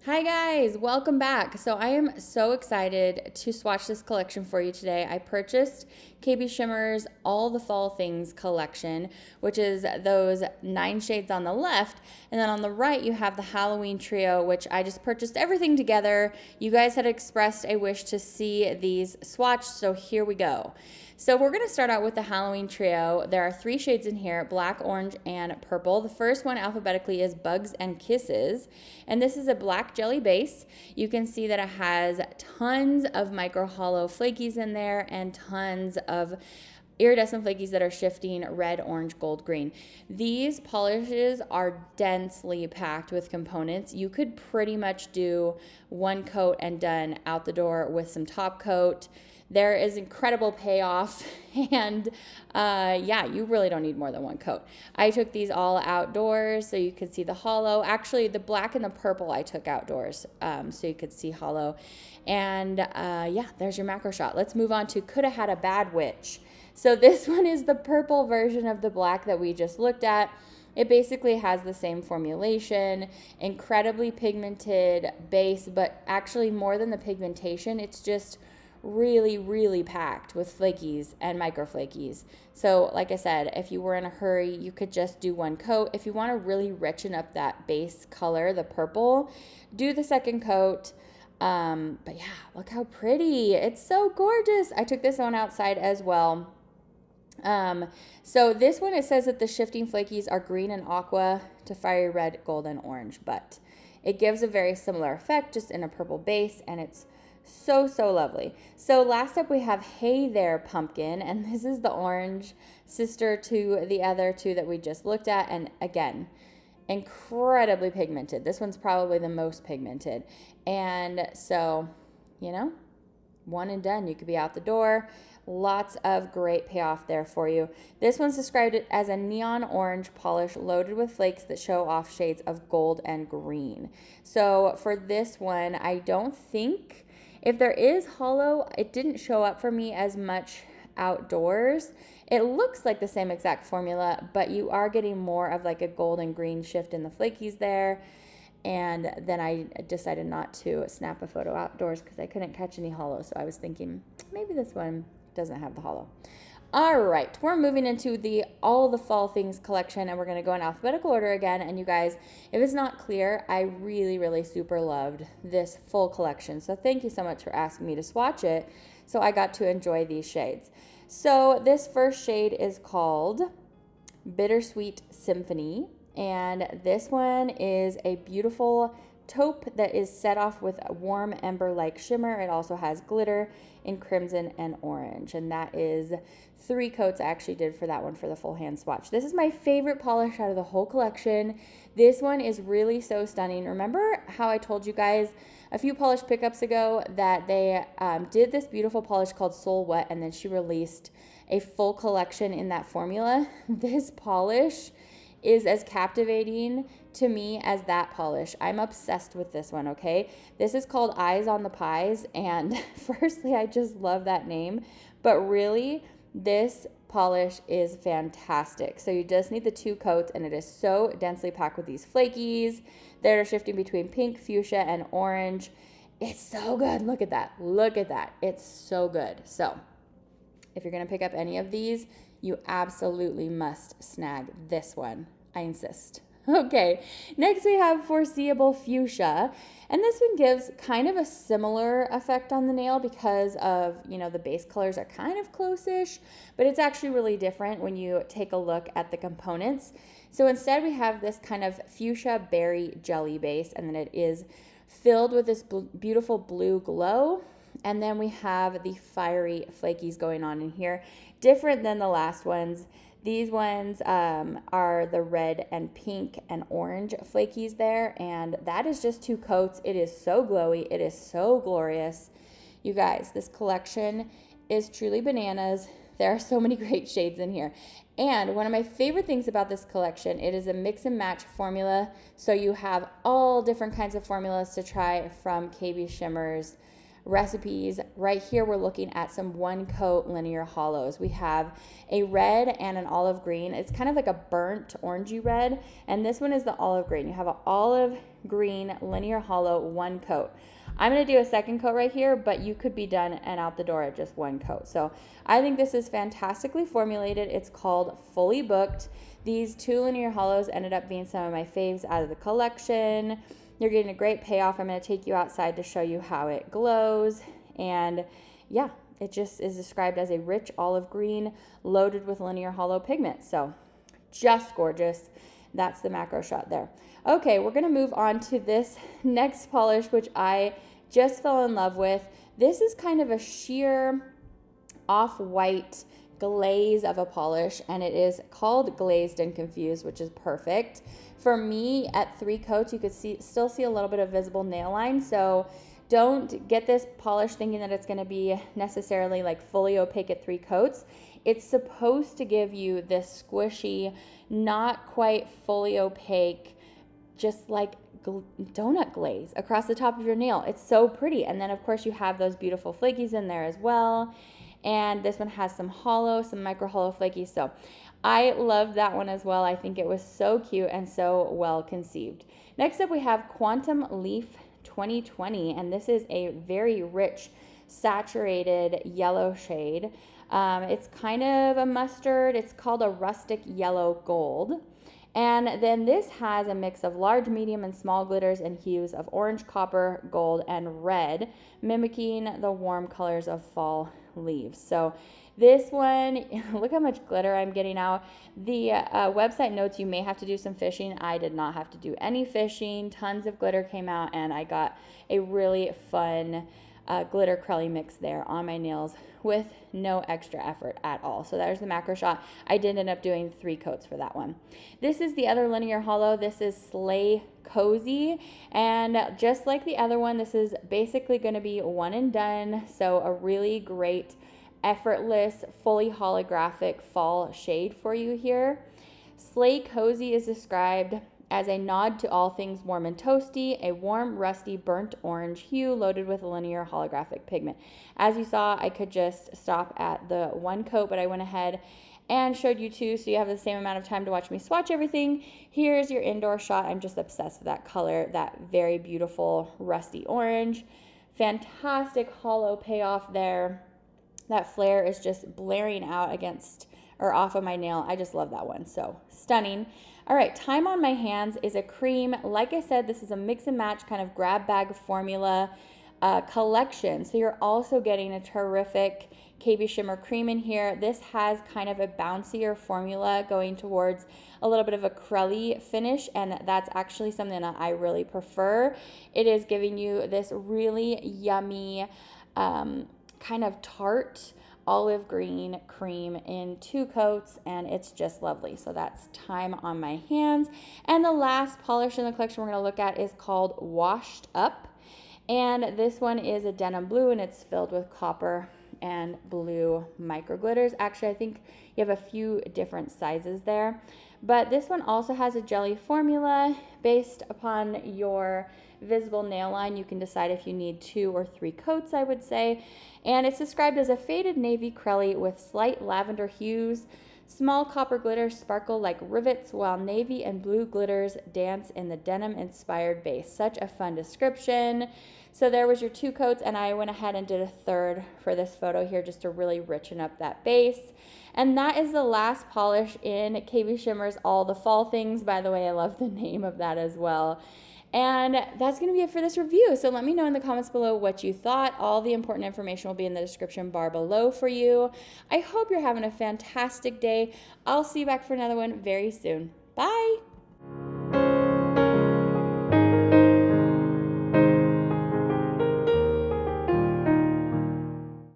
Hi guys, welcome back. So I am so excited to swatch this collection for you today. I purchased KB Shimmer's All the Fall Things collection, which is those 9 shades on the left. And then on the right, you have the Halloween trio, which I just purchased everything together. You guys had expressed a wish to see these swatched, so here we go. So we're going to start out with the Halloween trio. There are 3 shades in here, black, orange, and purple. The first one alphabetically is Bugs and Kisses, and this is a black jelly base. You can see that it has tons of micro hollow flakies in there and tons of iridescent flakies that are shifting red, orange, gold, green. These polishes are densely packed with components. You could pretty much do 1 coat and done out the door with some top coat. There is incredible payoff, and yeah, you really don't need more than 1 coat. I took these all outdoors so you could see the hollow. Actually, the black and the purple I took outdoors so you could see hollow. And yeah, there's your macro shot. Let's move on to Coulda Had a Bad Witch. So this one is the purple version of the black that we just looked at. It basically has the same formulation, incredibly pigmented base, but actually more than the pigmentation, it's just really packed with flakies and micro flakies. So like I said, if you were in a hurry, you could just do 1 coat. If you want to really richen up that base color, the purple, do the 2nd coat. But yeah, look how pretty. It's so gorgeous. I took this one outside as well. So this one, it says that the shifting flakies are green and aqua to fiery red, gold, and orange, but it gives a very similar effect just in a purple base, and it's so lovely. So last up we have Hey There Pumpkin, and this is the orange sister to the other 2 that we just looked at, and again, incredibly pigmented. This one's probably the most pigmented, and so, you know, 1 and done. You could be out the door. Lots of great payoff there for you. This one's described as a neon orange polish loaded with flakes that show off shades of gold and green. So for this one, I don't think, if there is hollow, it didn't show up for me as much outdoors. It looks like the same exact formula, but you are getting more of like a gold and green shift in the flakies there. And then I decided not to snap a photo outdoors because I couldn't catch any hollow. So I was thinking maybe this one doesn't have the hollow. All right, we're moving into the All the Fall Things collection, and we're going to go in alphabetical order again. And you guys, if it's not clear, I really super loved this full collection. So thank you so much for asking me to swatch it so I got to enjoy these shades. So this first shade is called Bittersweet Symphony, and this one is a beautiful taupe that is set off with a warm ember-like shimmer. It also has glitter in crimson and orange, and that is 3 coats I actually did for that one for the full hand swatch. This is my favorite polish out of the whole collection. This one is really so stunning. Remember how I told you guys a few polish pickups ago that they did this beautiful polish called Soul Wet, and then she released a full collection in that formula? This polish is as captivating to me as that polish. I'm obsessed with this one, okay? This is called Eyes on the Pies, and firstly, I just love that name, but really, this polish is fantastic. So you just need the 2 coats, and it is so densely packed with these flakies that are shifting between pink, fuchsia, and orange. It's so good. Look at that. Look at that. It's so good. So if you're going to pick up any of these, you absolutely must snag this one. I insist. Okay, next we have Foreseeable Fuchsia, and this one gives kind of a similar effect on the nail because of, you know, the base colors are kind of close-ish, but it's actually really different when you take a look at the components. So instead we have this kind of fuchsia berry jelly base, and then it is filled with this beautiful blue glow. And then we have the fiery flakies going on in here, different than the last ones. These ones are the red and pink and orange flakies there, and that is just 2 coats. It is so glowy. It is so glorious. You guys, this collection is truly bananas. There are so many great shades in here. And one of my favorite things about this collection, it is a mix and match formula. So you have all different kinds of formulas to try from KB Shimmer's recipes. Right here, we're looking at some one coat linear hollows. We have a red and an olive green. It's kind of like a burnt orangey red, and this one is the olive green. You have an olive green linear hollow one coat. I'm going to do a second coat right here, but you could be done and out the door at just one coat. So I think this is fantastically formulated. It's called Fully Booked. These two linear hollows ended up being some of my faves out of the collection. You're getting a great payoff. I'm going to take you outside to show you how it glows. And yeah, it just is described as a rich olive green loaded with linear hollow pigment. So just gorgeous. That's the macro shot there. Okay, we're going to move on to this next polish, which I just fell in love with. This is kind of a sheer off-white glaze of a polish, and it is called Glazed and Confused, which is perfect. For me, at 3 coats, you could still see a little bit of visible nail line, so don't get this polish thinking that it's going to be necessarily like fully opaque at 3 coats. It's supposed to give you this squishy, not quite fully opaque, just like donut glaze across the top of your nail. It's so pretty. And then of course you have those beautiful flakies in there as well. And this one has some hollow, some micro hollow flakies. So I love that one as well. I think it was so cute and so well conceived. Next up we have Quantum Leaf 2020, and this is a very rich saturated yellow shade. It's kind of a mustard. It's called a rustic yellow gold. And then this has a mix of large, medium, and small glitters and hues of orange, copper, gold, and red, mimicking the warm colors of fall leaves. So this one, look how much glitter I'm getting out. The website notes you may have to do some fishing. I did not have to do any fishing. Tons of glitter came out, and I got a really fun glitter crelly mix there on my nails with no extra effort at all. So there's the macro shot. I did end up doing 3 coats for that one. This is the other linear hollow. This is Slay Cozy, and just like the other one, this is basically going to be one and done. So a really great, effortless, fully holographic fall shade for you here. Slay Cozy is described as a nod to all things warm and toasty, a warm, rusty, burnt orange hue loaded with linear holographic pigment. As you saw, I could just stop at the 1 coat, but I went ahead and showed you 2, so you have the same amount of time to watch me swatch everything. Here's your indoor shot. I'm just obsessed with that color, that very beautiful rusty orange. Fantastic hollow payoff there. That flare is just blaring out against or off of my nail. I just love that one. So stunning. All right, Thyme On My Hands is a cream. Like I said, this is a mix and match kind of grab bag formula collection. So you're also getting a terrific KB Shimmer cream in here. This has kind of a bouncier formula going towards a little bit of a crelly finish, and that's actually something that I really prefer. It is giving you this really yummy kind of tart olive green cream in 2 coats, and it's just lovely. So that's Thyme On My Hands. And the last polish in the collection we're going to look at is called Washed Up, and this one is a denim blue, and it's filled with copper and blue micro glitters. Actually, I think you have a few different sizes there, but this one also has a jelly formula based upon your visible nail line. You can decide if you need 2 or 3 coats, I would say. And it's described as a faded navy crelly with slight lavender hues. Small copper glitters sparkle like rivets, while navy and blue glitters dance in the denim-inspired base. Such a fun description. So there was your 2 coats, and I went ahead and did a 3rd for this photo here just to really richen up that base. And that is the last polish in KB Shimmer's All the Fall Things. By the way, I love the name of that as well. And that's going to be it for this review. So let me know in the comments below what you thought. All the important information will be in the description bar below for you. I hope you're having a fantastic day. I'll see you back for another one very soon. Bye.